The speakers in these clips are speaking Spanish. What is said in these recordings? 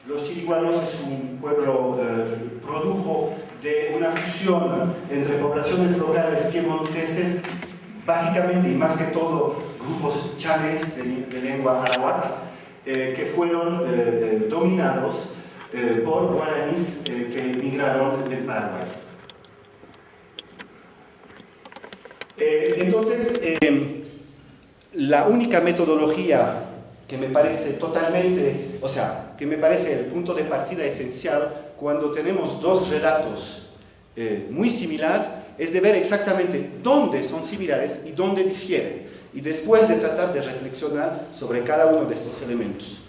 Los chiriguanos es un pueblo produjo de una fusión entre poblaciones locales piemonteses, básicamente y más que todo grupos chanes de lengua arawak, que fueron dominados por guaraníes que emigraron del Paraguay. Entonces, la única metodología que me parece totalmente, o sea, que me parece el punto de partida esencial cuando tenemos dos relatos muy similares, es de ver exactamente dónde son similares y dónde difieren, y después de tratar de reflexionar sobre cada uno de estos elementos.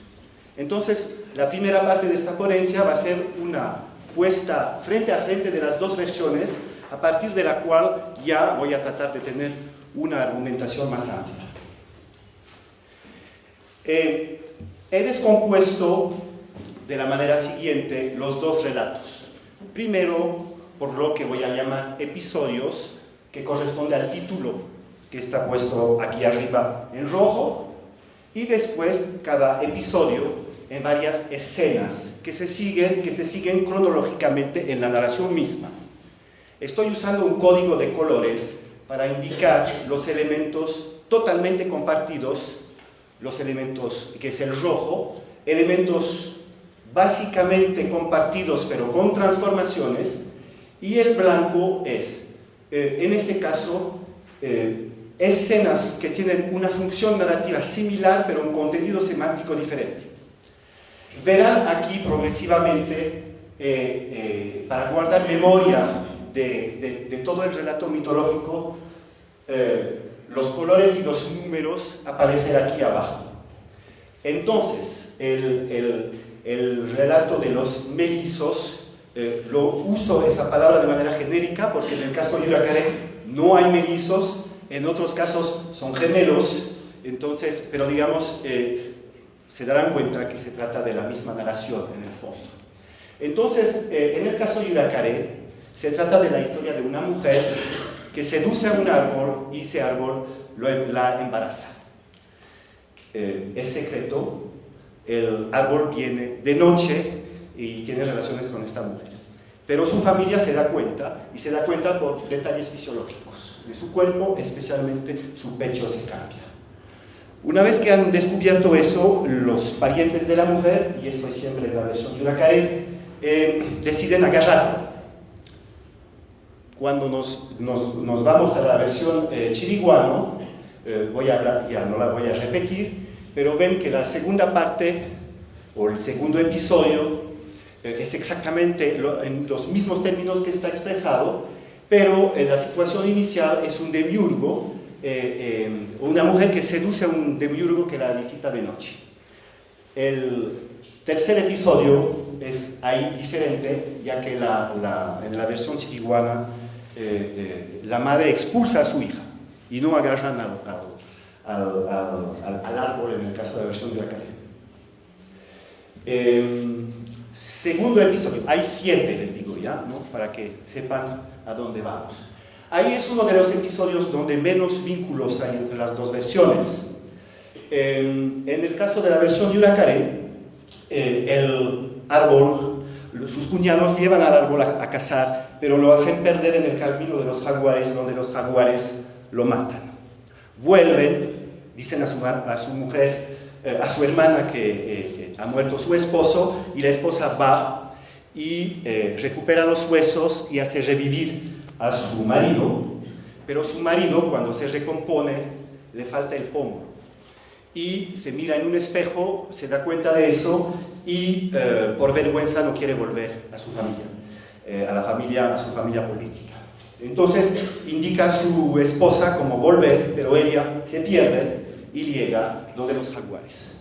Entonces, la primera parte de esta ponencia va a ser una puesta frente a frente de las dos versiones, a partir de la cual ya voy a tratar de tener una argumentación más amplia. He descompuesto de la manera siguiente los dos relatos. Primero, por lo que voy a llamar episodios, que corresponde al título que está puesto aquí arriba en rojo, y después cada episodio en varias escenas que se siguen cronológicamente en la narración misma. Estoy usando un código de colores para indicar los elementos totalmente compartidos, los elementos que es el rojo, elementos básicamente compartidos pero con transformaciones, y el blanco es, en ese caso, escenas que tienen una función narrativa similar pero un contenido semántico diferente. Verán aquí progresivamente, para guardar memoria de todo el relato mitológico, los colores y los números aparecen aquí abajo. Entonces, el relato de los mellizos, lo uso esa palabra de manera genérica porque en el caso de Yuracaré no hay mellizos, en otros casos son gemelos, entonces, pero digamos, se darán cuenta que se trata de la misma narración en el fondo. Entonces, en el caso de Yuracaré, se trata de la historia de una mujer que seduce a un árbol y ese árbol la embaraza. Es secreto, el árbol viene de noche y tiene relaciones con esta mujer. Pero su familia se da cuenta, y se da cuenta por detalles fisiológicos de su cuerpo, especialmente su pecho se cambia. Una vez que han descubierto eso, los parientes de la mujer, y esto es siempre en la versión de Yuracaré, deciden agarrarla. Cuando nos vamos a la versión chiriguano, voy a hablar, ya no la voy a repetir, pero ven que la segunda parte, o el segundo episodio, es exactamente en los mismos términos que está expresado, pero en la situación inicial es un demiurgo, una mujer que seduce a un demiurgo que la visita de noche. El tercer episodio es ahí diferente, ya que en la versión chiriguana la madre expulsa a su hija y no agarran al árbol en el caso de la versión de Yuracaré. Segundo episodio, hay 7, les digo ya, ¿no? Para que sepan a dónde vamos. Ahí es uno de los episodios donde menos vínculos hay entre las dos versiones. En el caso de la versión de Yuracaré, el árbol, sus cuñados llevan al árbol a cazar, pero lo hacen perder en el camino de los jaguares, donde los jaguares lo matan. Vuelven, dicen a su mujer, a su hermana que ha muerto su esposo, y la esposa va y recupera los huesos y hace revivir a su marido, pero su marido, cuando se recompone, le falta el pomo y se mira en un espejo, se da cuenta de eso y por vergüenza no quiere volver a su familia, a su familia política. Entonces indica a su esposa cómo volver, pero ella se pierde y llega donde los jaguares.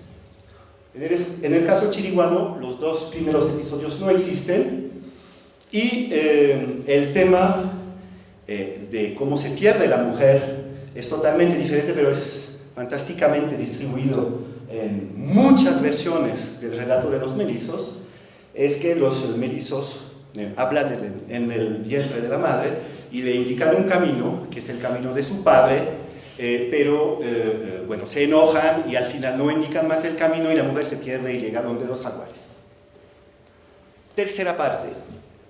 En el caso chiriguano, los dos primeros episodios no existen, y el tema de cómo se pierde la mujer es totalmente diferente, pero es fantásticamente distribuido en muchas versiones del relato de los mellizos. Es que los mellizos hablan en el vientre de la madre y le indican un camino, que es el camino de su padre, pero bueno, se enojan y al final no indican más el camino y la mujer se pierde y llega donde los jaguares. Tercera parte,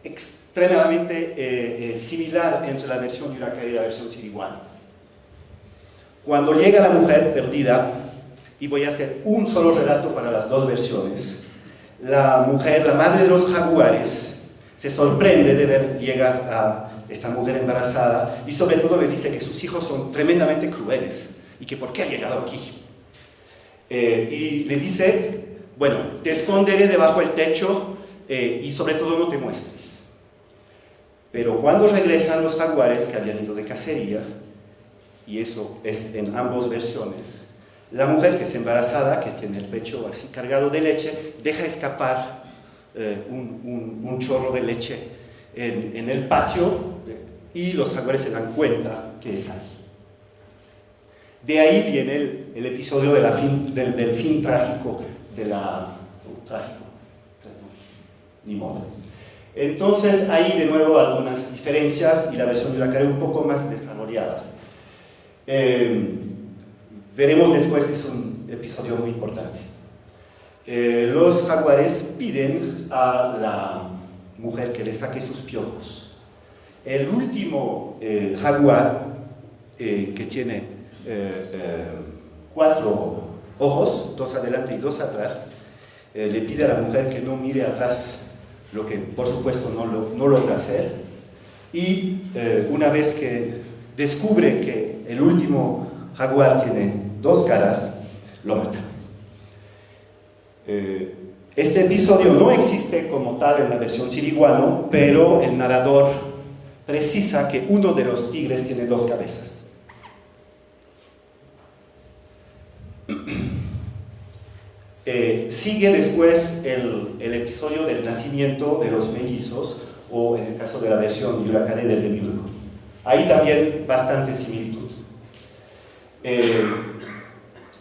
extremadamente similar entre la versión Yuracaré y la versión chiriguana. Cuando llega la mujer perdida, y voy a hacer un solo relato para las dos versiones, la mujer, la madre de los jaguares, se sorprende de ver llegar a esta mujer embarazada y sobre todo le dice que sus hijos son tremendamente crueles y que por qué ha llegado aquí. Y le dice, bueno, te esconderé debajo del techo y sobre todo no te muestres. Pero cuando regresan los jaguares que habían ido de cacería, y eso es en ambas versiones, la mujer que es embarazada, que tiene el pecho así cargado de leche, deja escapar un chorro de leche en el patio y los jaguares se dan cuenta que es ahí. De ahí viene el episodio del fin trágico de la... trágico, ni modo. Entonces hay de nuevo algunas diferencias y la versión Yuracaré un poco más desarrolladas. Veremos después que es un episodio muy importante. Los jaguares piden a la mujer que le saque sus piojos. El último jaguar, que tiene 4 ojos, 2 adelante y 2 atrás, le pide a la mujer que no mire atrás, lo que por supuesto no logra hacer, y una vez que descubre que el último jaguar tiene 2 caras, lo mata. Este episodio no existe como tal en la versión chiriguano, pero el narrador precisa que uno de los tigres tiene 2 cabezas. Sigue después el episodio del nacimiento de los mellizos, o en el caso de la versión Yuracaré del Demiurgo. Ahí también bastante similitud.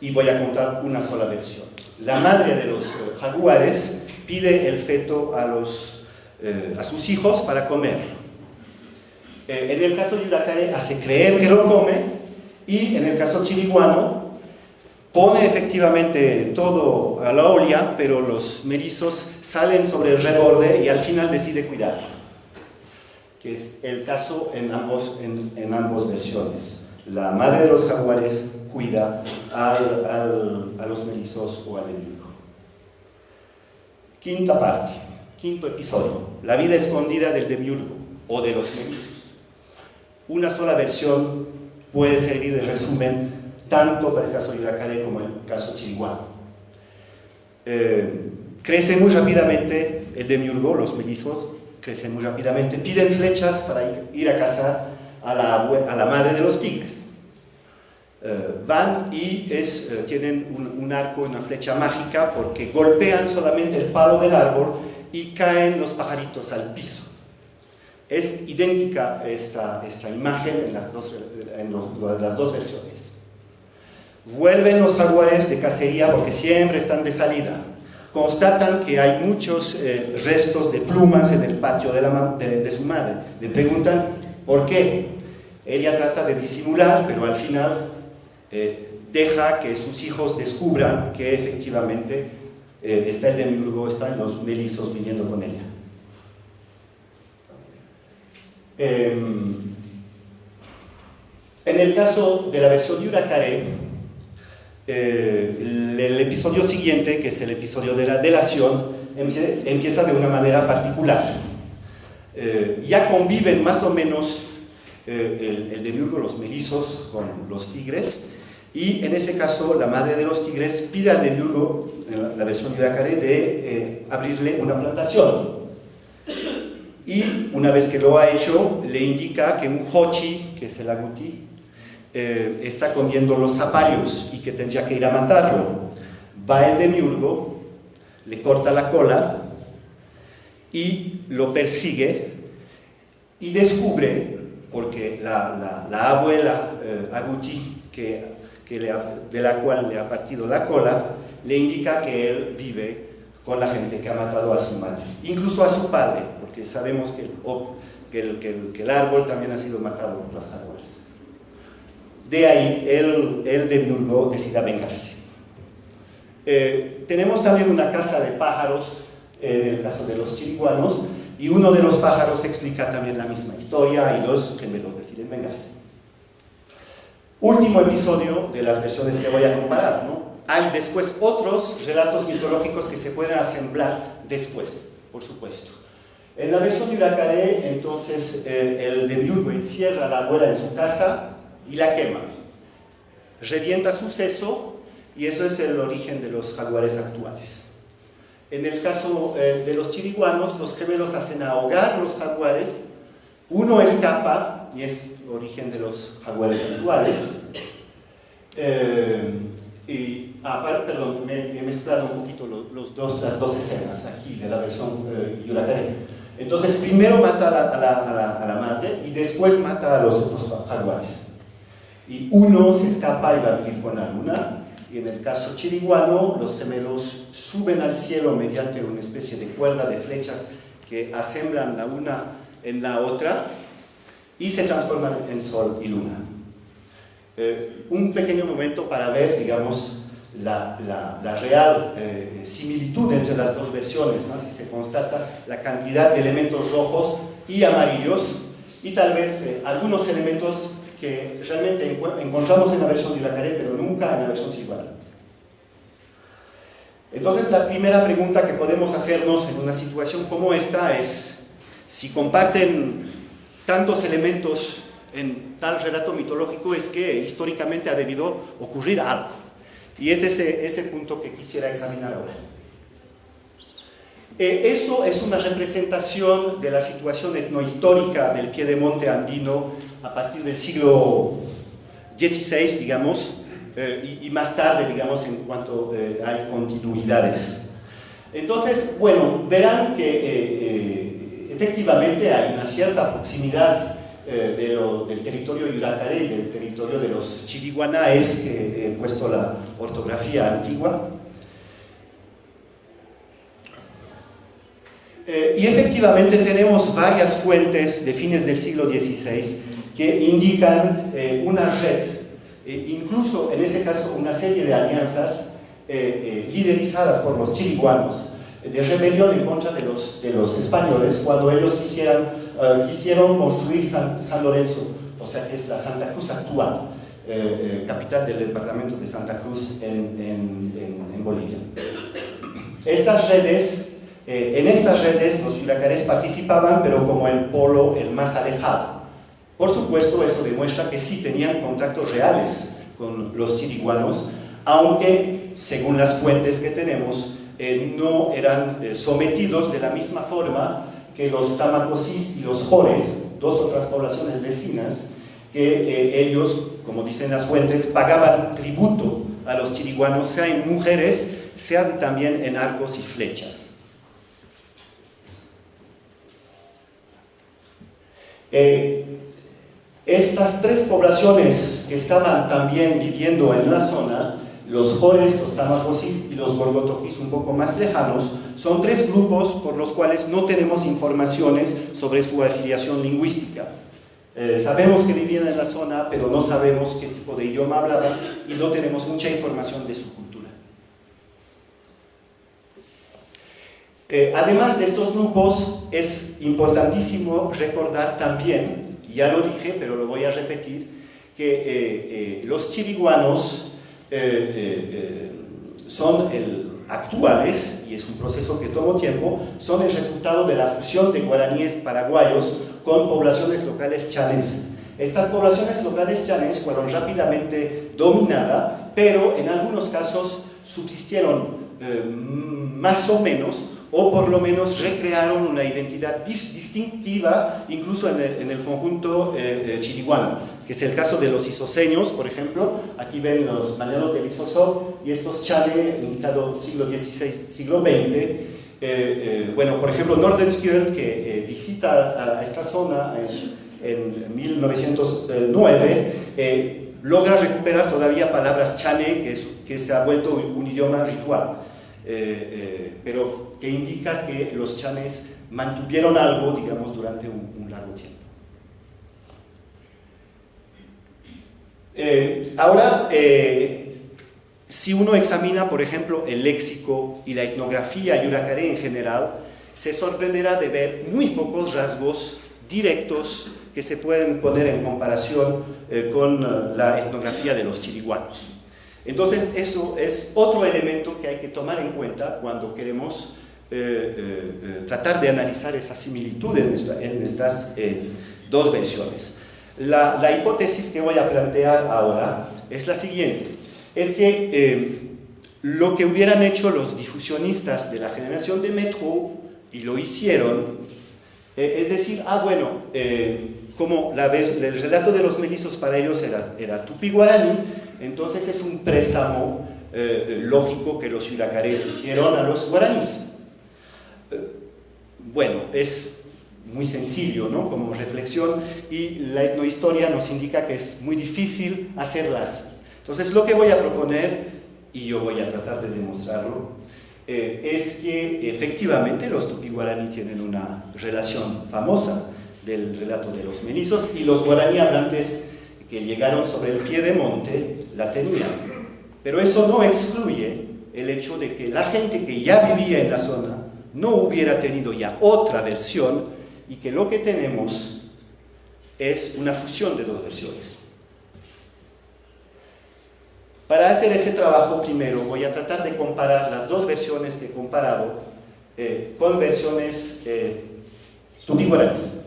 Y voy a contar una sola versión. La madre de los jaguares pide el feto a sus hijos para comer. En el caso de Yuracaré hace creer que lo come, y en el caso chiriguano pone efectivamente todo a la olla, pero los mellizos salen sobre el reborde y al final decide cuidar, que es el caso en ambas versiones. La madre de los jaguares cuida a los mellizos o al Demiurgo. Quinta parte, quinto episodio, la vida escondida del Demiurgo o de los mellizos. Una sola versión puede servir de resumen tanto para el caso de Yuracaré como el caso chiriguano. Crece muy rápidamente el Demiurgo, los mellizos crecen muy rápidamente, piden flechas para ir a cazar a la madre de los tigres. Van y tienen un arco, una flecha mágica, porque golpean solamente el palo del árbol y caen los pajaritos al piso. Es idéntica esta imagen en las dos versiones. Vuelven los jaguares de cacería porque siempre están de salida. Constatan que hay muchos restos de plumas en el patio de su madre. Le preguntan por qué. Ella trata de disimular, pero al final deja que sus hijos descubran que efectivamente está el Demiurgo, están los mellizos viniendo con ella. En el caso de la versión Yuracaré, el episodio siguiente, que es el episodio de la delación, empieza de una manera particular. Ya conviven más o menos el Demiurgo, los mellizos con los tigres, y en ese caso la madre de los tigres pide al Demiurgo, en la versión Yuracaré, de abrirle una plantación. Y una vez que lo ha hecho, le indica que un hochi, que es el agutí, está comiendo los zapallos y que tendría que ir a matarlo. Va el Demiurgo, le corta la cola y lo persigue y descubre, porque la abuela agutí, de la cual le ha partido la cola, le indica que él vive con la gente que ha matado a su madre, incluso a su padre, porque sabemos que el árbol también ha sido matado por los jaguares. De ahí el Demiurgo decide vengarse. Tenemos también una caza de pájaros en el caso de los chiriguanos, y uno de los pájaros explica también la misma historia y los gemelos deciden vengarse. Último episodio de las versiones que voy a comparar, ¿no? Hay después otros relatos mitológicos que se pueden asemblar después, por supuesto. En la versión de Uracaré, entonces, el demiurgo encierra a la abuela en su casa y la quema. Revienta su seso y eso es el origen de los jaguares actuales. En el caso de los chiriguanos, los gemelos hacen ahogar los jaguares, uno escapa y es el origen de los jaguares actuales. Perdón, me he mezclado un poquito las dos escenas aquí de la versión Uracaré. Entonces, primero mata a la madre y después mata a los otros jaguares. Y uno se escapa y va a vivir con la luna. Y en el caso chiriguano, los gemelos suben al cielo mediante una especie de cuerda de flechas que asemblan la una en la otra y se transforman en sol y luna. Un pequeño momento para ver, digamos, la real similitud entre las dos versiones, ¿no? Si se constata la cantidad de elementos rojos y amarillos y tal vez algunos elementos que realmente encontramos en la versión de Uracaré, pero nunca en la versión chiriguana. Entonces, la primera pregunta que podemos hacernos en una situación como esta es: si comparten tantos elementos en tal relato mitológico, es que históricamente ha debido ocurrir algo. Y es ese punto que quisiera examinar ahora. Eso es una representación de la situación etnohistórica del piedemonte andino a partir del siglo XVI, digamos, y más tarde, digamos, en cuanto hay continuidades. Entonces, bueno, verán que efectivamente hay una cierta proximidad del territorio de Uracaré y del territorio de los chiriguanáes, que he puesto la ortografía antigua. Y efectivamente tenemos varias fuentes de fines del siglo XVI que indican una red, incluso en ese caso una serie de alianzas liderizadas por los chiriguanos, de rebelión en contra de los españoles cuando ellos quisieron construir San Lorenzo, o sea que es la Santa Cruz actual, capital del departamento de Santa Cruz en Bolivia. En estas redes los yuracarés participaban, pero como el polo el más alejado. Por supuesto, eso demuestra que sí tenían contactos reales con los chiriguanos, aunque, según las fuentes que tenemos, no eran sometidos de la misma forma que los tamacosis y los jores, dos otras poblaciones vecinas, que ellos, como dicen las fuentes, pagaban tributo a los chiriguanos, sea en mujeres, sean también en arcos y flechas. Estas tres poblaciones que estaban también viviendo en la zona, los jores, los tamacosis y los gorgotoquis un poco más lejanos, son tres grupos por los cuales no tenemos informaciones sobre su afiliación lingüística. Sabemos que vivían en la zona, pero no sabemos qué tipo de idioma hablaban y no tenemos mucha información de su cultura. Además de estos grupos, es importantísimo recordar también, ya lo dije, pero lo voy a repetir, que los chiriguanos son actuales, y es un proceso que tomó tiempo, son el resultado de la fusión de guaraníes paraguayos con poblaciones locales chanés. Estas poblaciones locales chanés fueron rápidamente dominadas, pero en algunos casos subsistieron más o menos, o por lo menos recrearon una identidad distintiva incluso en el conjunto chiriguano, que es el caso de los isoseños, por ejemplo. Aquí ven los maneros del Isosó y estos chane en mitad del siglo XVI, siglo XX. Bueno, por ejemplo, Nordenskiöld, que visita a esta zona en 1909, logra recuperar todavía palabras chane, que se ha vuelto un idioma ritual, pero que indica que los chanes mantuvieron algo, digamos, durante un largo tiempo. Ahora, Si uno examina, por ejemplo, el léxico y la etnografía yuracaré en general, se sorprenderá de ver muy pocos rasgos directos que se pueden poner en comparación con la etnografía de los chiriguanos. Entonces, eso es otro elemento que hay que tomar en cuenta cuando queremos tratar de analizar esa similitud en estas dos versiones. La hipótesis que voy a plantear ahora es la siguiente. Es que lo que hubieran hecho los difusionistas de la generación de Métro, y lo hicieron, es decir, bueno, como el relato de los melizos para ellos era tupi-guaraní, entonces es un préstamo lógico que los yuracarés hicieron a los guaraníes. Bueno, es muy sencillo, ¿no?, como reflexión, y la etnohistoria nos indica que es muy difícil hacerlas. Entonces, lo que voy a proponer, y yo voy a tratar de demostrarlo, es que efectivamente los tupi-guaraní tienen una relación famosa del relato de los melizos, y los guaraní hablantes que llegaron sobre el pie de monte la tenían. Pero eso no excluye el hecho de que la gente que ya vivía en la zona no hubiera tenido ya otra versión, y que lo que tenemos es una fusión de dos versiones. Para hacer ese trabajo, primero voy a tratar de comparar las dos versiones que he comparado con versiones tupi-guaraníes.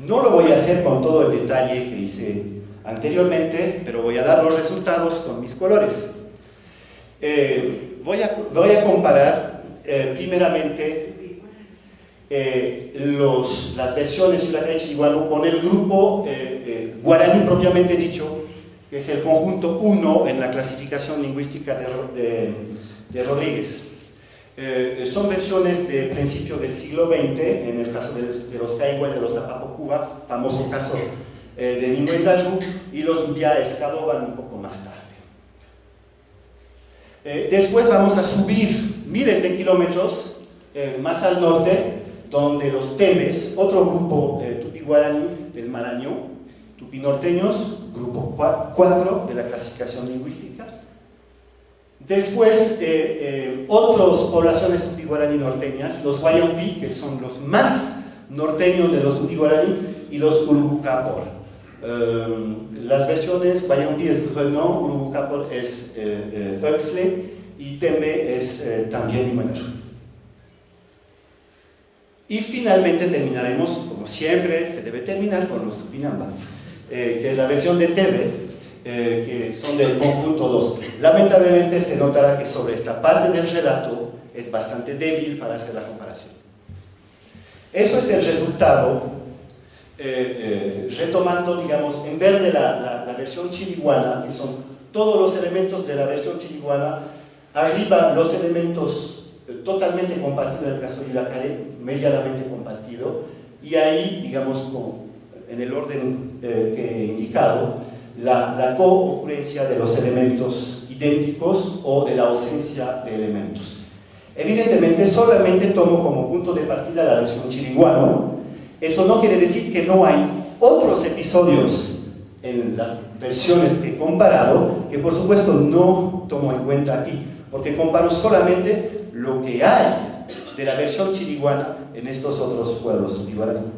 No lo voy a hacer con todo el detalle que hice anteriormente, pero voy a dar los resultados con mis colores. Voy a comparar primeramente las versiones yuracaré-chiriguano con el grupo guaraní propiamente dicho, que es el conjunto 1 en la clasificación lingüística de Rodríguez. Son versiones de principio del siglo XX, en el caso de los Caigua y de los Apapocuba, famoso caso de Ninguendayú, y los Mbia Escadoban un poco más tarde. Después vamos a subir miles de kilómetros más al norte, donde los Tebes, otro grupo tupi-guaraní del Marañón, tupi-norteños, grupo 4 de la clasificación lingüística. Después, otras poblaciones tupi-guaraní norteñas, los Guayampi, que son los más norteños de los tupi-guaraní, y los Urubucapor. Las versiones Guayampi es Grenon, Urubucapor es Oexle, y Tembe es también Ninguendayú. Y finalmente terminaremos, como siempre se debe terminar, con los Tupinamba, que es la versión de Tebe, que son del conjunto 2. Lamentablemente se notará que sobre esta parte del relato es bastante débil para hacer la comparación. Eso es el resultado, retomando, digamos, en vez de la versión chiriguana, que son todos los elementos de la versión chiriguana, arriba los elementos totalmente compartidos, en el caso de yuracaré, medianamente compartido, y ahí, digamos, en el orden que he indicado, la coocurrencia de los elementos idénticos o de la ausencia de elementos. Evidentemente, solamente tomo como punto de partida la versión chiriguano. Eso no quiere decir que no hay otros episodios en las versiones que he comparado, que por supuesto no tomo en cuenta aquí, porque comparo solamente lo que hay de la versión chiriguana en estos otros pueblos tupi-guaraní.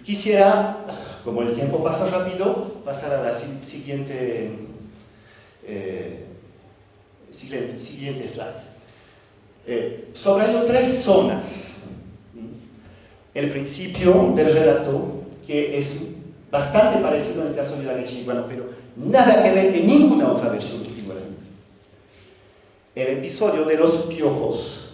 Quisiera, como el tiempo pasa rápido, pasar a la siguiente slide. Subrayo 3 zonas. El principio del relato, que es bastante parecido en el caso de la chiriguana, pero nada que ver en ninguna otra versión tupi-guaraní. El episodio de los piojos,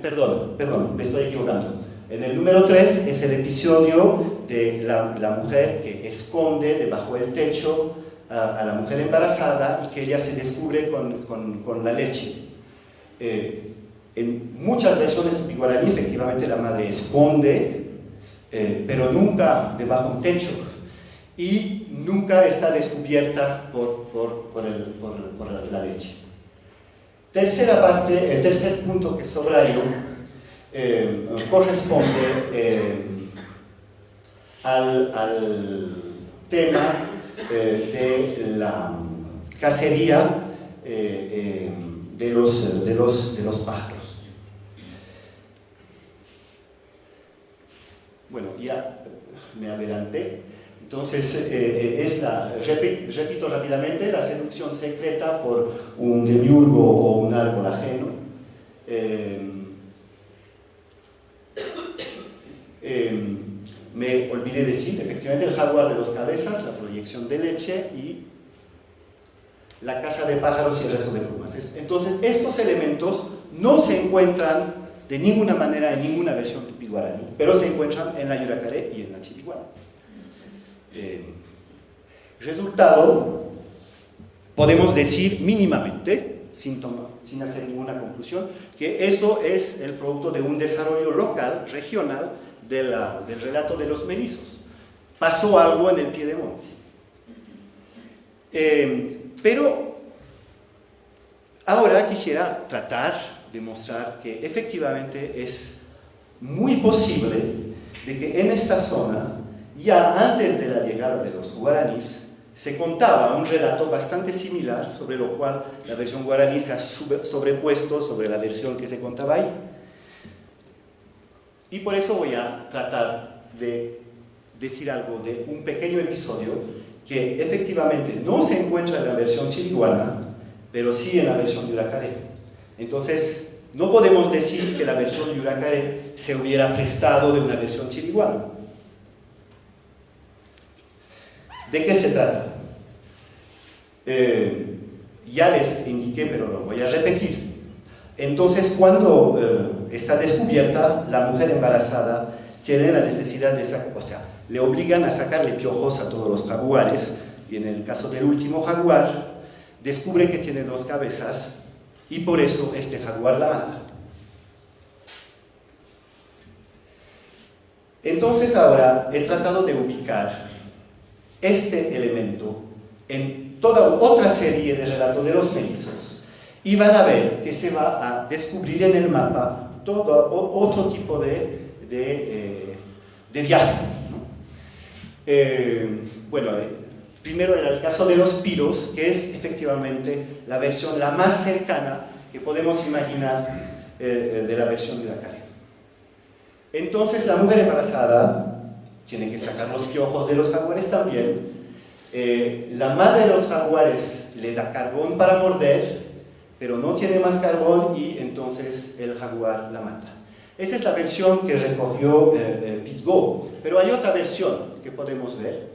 perdón, me estoy equivocando. En el número 3 es el episodio de la mujer que esconde debajo del techo a la mujer embarazada y que ella se descubre con la leche. En muchas versiones tupi-guaraní, efectivamente, la madre esconde, pero nunca debajo de un techo, y nunca está descubierta por la leche. Tercera parte, el tercer punto que subrayo corresponde al tema de la cacería de los pájaros. Bueno, ya me adelanté. Entonces, repito rápidamente, la seducción secreta por un demiurgo o un árbol ajeno. Me olvidé decir, efectivamente, el jaguar de dos cabezas, la proyección de leche y la caza de pájaros y el resto de plumas. Entonces, estos elementos no se encuentran de ninguna manera en ninguna versión tupi-guaraní, pero se encuentran en la Yuracaré y en la Chiriguana. Resultado, podemos decir mínimamente, sin hacer ninguna conclusión, que eso es el producto de un desarrollo local, regional, del relato de los menizos. Pasó algo en el Piedemonte. Pero ahora quisiera tratar de mostrar que efectivamente es muy posible de que en esta zona, ya antes de la llegada de los guaraníes, se contaba un relato bastante similar, sobre lo cual la versión guaraní se ha sobrepuesto sobre la versión que se contaba ahí. Y por eso voy a tratar de decir algo de un pequeño episodio que efectivamente no se encuentra en la versión chiriguana, pero sí en la versión Yuracaré. Entonces, no podemos decir que la versión Yuracaré se hubiera prestado de una versión chiriguana. ¿De qué se trata? Ya les indiqué, pero lo voy a repetir. Entonces, cuando está descubierta, la mujer embarazada tiene la necesidad de sacar, o sea, le obligan a sacarle piojos a todos los jaguares, y en el caso del último jaguar, descubre que tiene dos cabezas, y por eso este jaguar la mata. Entonces ahora he tratado de ubicar este elemento en toda otra serie de relatos de los menizos, y van a ver que se va a descubrir en el mapa todo otro tipo de viaje, ¿no? Bueno, primero era el caso de los piros, que es efectivamente la versión la más cercana que podemos imaginar de la versión de Yuracaré. Entonces la mujer embarazada tiene que sacar los piojos de los jaguares también. La madre de los jaguares le da carbón para morder, pero no tiene más carbón y entonces el jaguar la mata. Esa es la versión que recogió Pitgó, pero hay otra versión que podemos ver.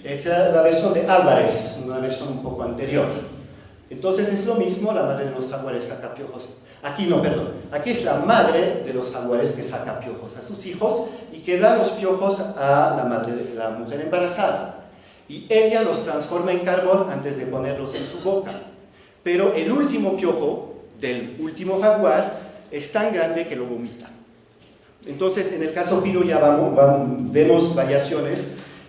Es la versión de Álvarez, una versión un poco anterior. Entonces es lo mismo, la madre de los jaguares saca piojos. Aquí no, perdón. Aquí es la madre de los jaguares que saca piojos a sus hijos y que da los piojos a la madre de la mujer embarazada. Y ella los transforma en carbón antes de ponerlos en su boca. Pero el último piojo del último jaguar es tan grande que lo vomita. Entonces, en el caso piro ya vemos variaciones,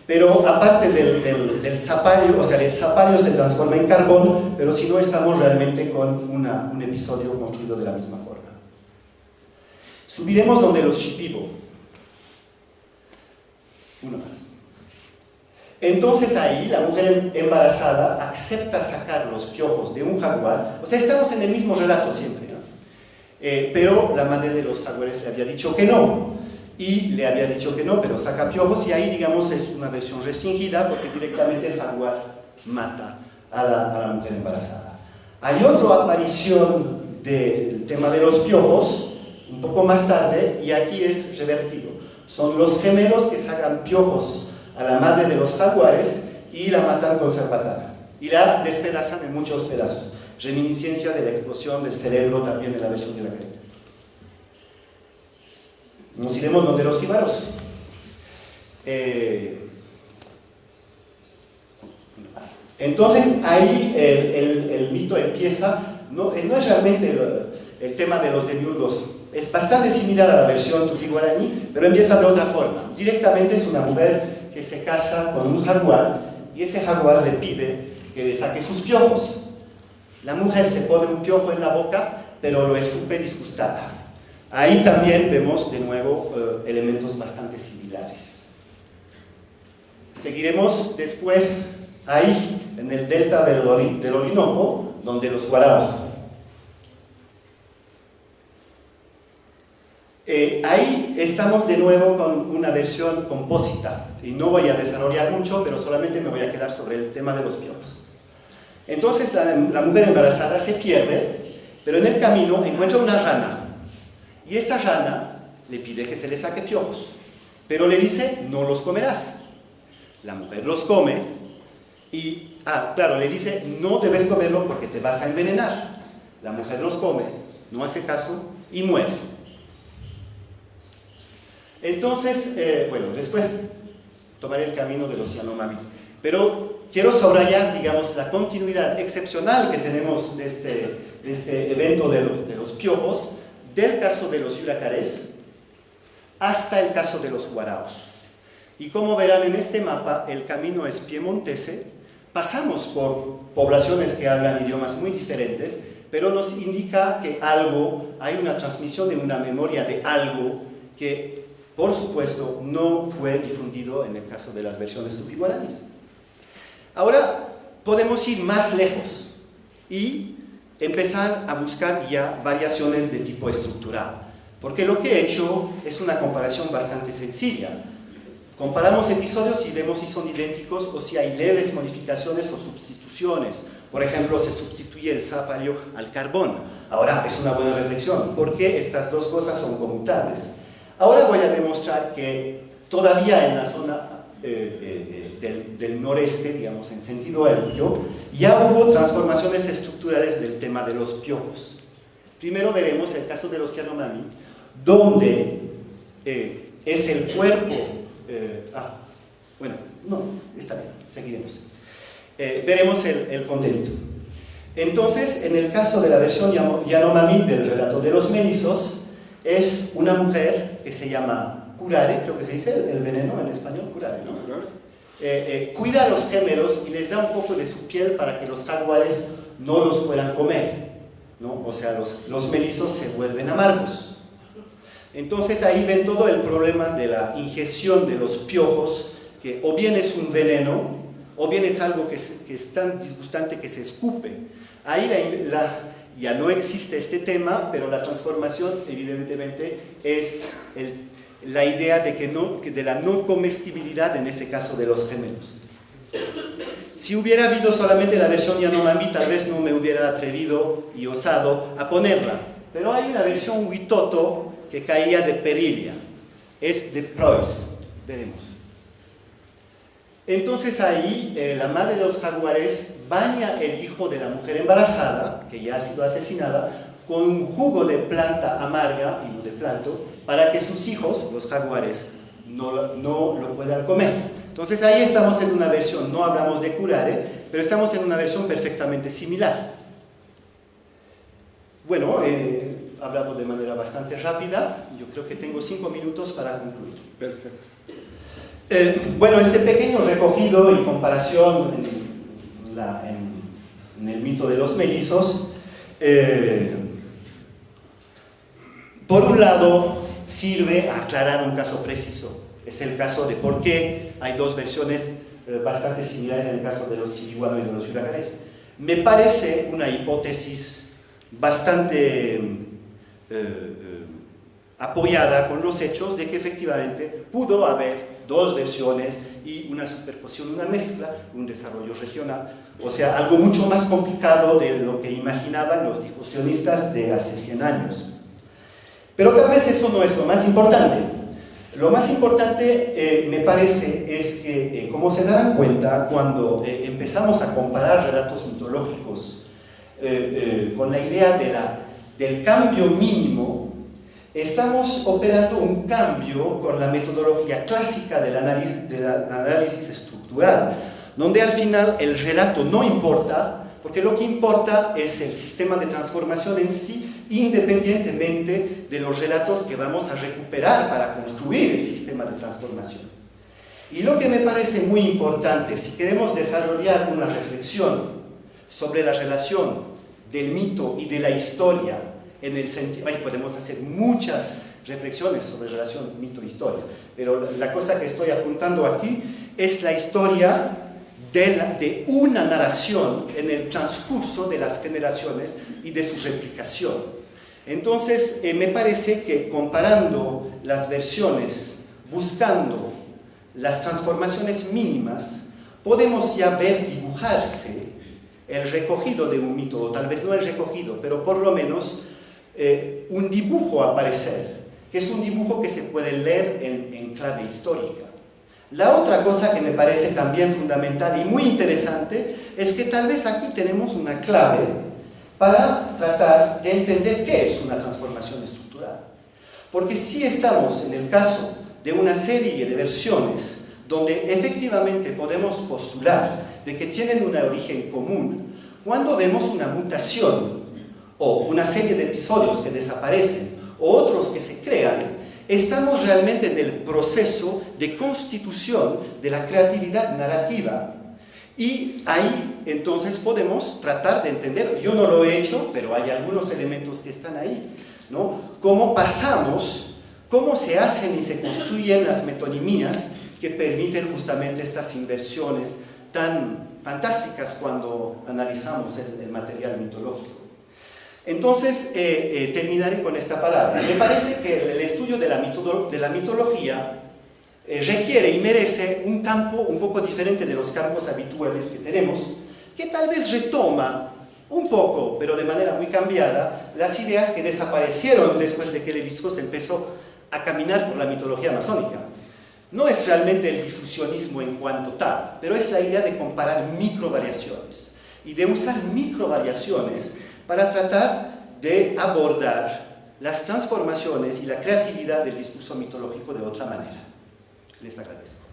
pero aparte del zapallo, o sea, el zapallo se transforma en carbón, pero si no estamos realmente con un episodio construido de la misma forma. Subiremos donde los Shipibo. Uno más. Entonces ahí la mujer embarazada acepta sacar los piojos de un jaguar, o sea, estamos en el mismo relato siempre, ¿no? Pero la madre de los jaguares le había dicho que no, y le había dicho que no, pero saca piojos, y ahí, digamos, es una versión restringida, porque directamente el jaguar mata a la mujer embarazada. Hay otra aparición del tema de los piojos, un poco más tarde, y aquí es revertido. Son los gemelos que sacan piojos a la madre de los jaguares y la matan con cerbatana. Y la despedazan en muchos pedazos. Reminiscencia de la explosión del cerebro también de la versión de la careta. Nos iremos donde los jíbaros. Entonces ahí el mito empieza, no es realmente el tema de los demiurgos, es bastante similar a la versión tupi-guaraní, pero empieza de otra forma. Directamente es una mujer que se casa con un jaguar y ese jaguar le pide que le saque sus piojos. La mujer se pone un piojo en la boca, pero lo escupe disgustada. Ahí también vemos de nuevo elementos bastante similares. Seguiremos después ahí, en el delta del Orinoco, donde los guaraos. Ahí estamos de nuevo con una versión compósita, y no voy a desarrollar mucho, pero solamente me voy a quedar sobre el tema de los piojos. Entonces la mujer embarazada se pierde, pero en el camino encuentra una rana, y esa rana le pide que se le saque piojos, pero le dice, no los comerás. La mujer los come, y, claro, le dice, no debes comerlo porque te vas a envenenar. La mujer los come, no hace caso, y muere. Entonces, bueno, después tomaré el camino de los Yanomami. Pero quiero subrayar, digamos, la continuidad excepcional que tenemos de este evento de los piojos, del caso de los yuracarés hasta el caso de los guaraos. Y como verán en este mapa, el camino es piemontese, pasamos por poblaciones que hablan idiomas muy diferentes, pero nos indica que hay una transmisión de una memoria de algo que, por supuesto, no fue difundido en el caso de las versiones tupi-guaraníes. Ahora podemos ir más lejos y empezar a buscar ya variaciones de tipo estructural, porque lo que he hecho es una comparación bastante sencilla. Comparamos episodios y vemos si son idénticos o si hay leves modificaciones o sustituciones. Por ejemplo, se sustituye el zapallo al carbón. Ahora es una buena reflexión, porque estas dos cosas son conmutables. Ahora voy a demostrar que todavía en la zona del noreste, digamos en sentido amplio, ya hubo transformaciones estructurales del tema de los piojos. Primero veremos el caso de los Yanomami, donde es el cuerpo... bueno, no, está bien, seguiremos. Veremos el contenido. Entonces, en el caso de la versión Yanomami del relato de los melizos, es una mujer que se llama curare, creo que se dice el veneno en español, curare, ¿no? Cuida a los gemelos y les da un poco de su piel para que los jaguares no los puedan comer, ¿no? O sea, los melizos se vuelven amargos. Entonces ahí ven todo el problema de la ingestión de los piojos, que o bien es un veneno, o bien es algo que es tan disgustante que se escupe. Ahí ya no existe este tema, pero la transformación evidentemente es la idea de la no comestibilidad, en ese caso de los gemelos. Si hubiera habido solamente la versión Yanomami, tal vez no me hubiera atrevido y osado a ponerla, pero hay una versión Huitoto que caía de perilla, es de Preuss, veremos. Entonces ahí la madre de los jaguares baña el hijo de la mujer embarazada, que ya ha sido asesinada, con un jugo de planta amarga, y de planto, para que sus hijos, los jaguares, no lo puedan comer. Entonces ahí estamos en una versión, no hablamos de curare, pero estamos en una versión perfectamente similar. Bueno, he hablado de manera bastante rápida, yo creo que tengo 5 minutos para concluir. Perfecto. Bueno, este pequeño recogido y comparación en el mito de los melizos, por un lado sirve a aclarar un caso preciso, es el caso de por qué hay dos versiones bastante similares en el caso de los chiriguano y de los yuracarés. Me parece una hipótesis bastante apoyada con los hechos de que efectivamente pudo haber dos versiones y una superposición, una mezcla, un desarrollo regional, o sea, algo mucho más complicado de lo que imaginaban los difusionistas de hace 100 años. Pero tal vez eso no es lo más importante. Lo más importante, me parece, es que, como se darán cuenta, cuando empezamos a comparar relatos mitológicos con la idea del cambio mínimo, estamos operando un cambio con la metodología clásica del análisis estructural, donde al final el relato no importa, porque lo que importa es el sistema de transformación en sí, independientemente de los relatos que vamos a recuperar para construir el sistema de transformación. Y lo que me parece muy importante, si queremos desarrollar una reflexión sobre la relación del mito y de la historia, en el sentido, podemos hacer muchas reflexiones sobre relación mito-historia, pero la cosa que estoy apuntando aquí es la historia de una narración en el transcurso de las generaciones y de su replicación. Entonces, me parece que comparando las versiones, buscando las transformaciones mínimas, podemos ya ver dibujarse el recogido de un mito, o tal vez no el recogido, pero por lo menos un dibujo aparecer, que es un dibujo que se puede leer en clave histórica. La otra cosa que me parece también fundamental y muy interesante es que tal vez aquí tenemos una clave para tratar de entender qué es una transformación estructural. Porque si estamos en el caso de una serie de versiones donde efectivamente podemos postular de que tienen un origen común, cuando vemos una mutación o una serie de episodios que desaparecen o otros que se crean, estamos realmente en el proceso de constitución de la creatividad narrativa. Y ahí entonces podemos tratar de entender, yo no lo he hecho, pero hay algunos elementos que están ahí, ¿no? Cómo pasamos, cómo se hacen y se construyen las metonimías que permiten justamente estas inversiones tan fantásticas cuando analizamos el material mitológico. Entonces, terminaré con esta palabra. Me parece que el estudio de la mitología requiere y merece un campo un poco diferente de los campos habituales que tenemos, que tal vez retoma un poco, pero de manera muy cambiada, las ideas que desaparecieron después de que Lévi-Strauss empezó a caminar por la mitología masónica. No es realmente el difusionismo en cuanto tal, pero es la idea de comparar microvariaciones y de usar microvariaciones para tratar de abordar las transformaciones y la creatividad del discurso mitológico de otra manera. Les agradezco.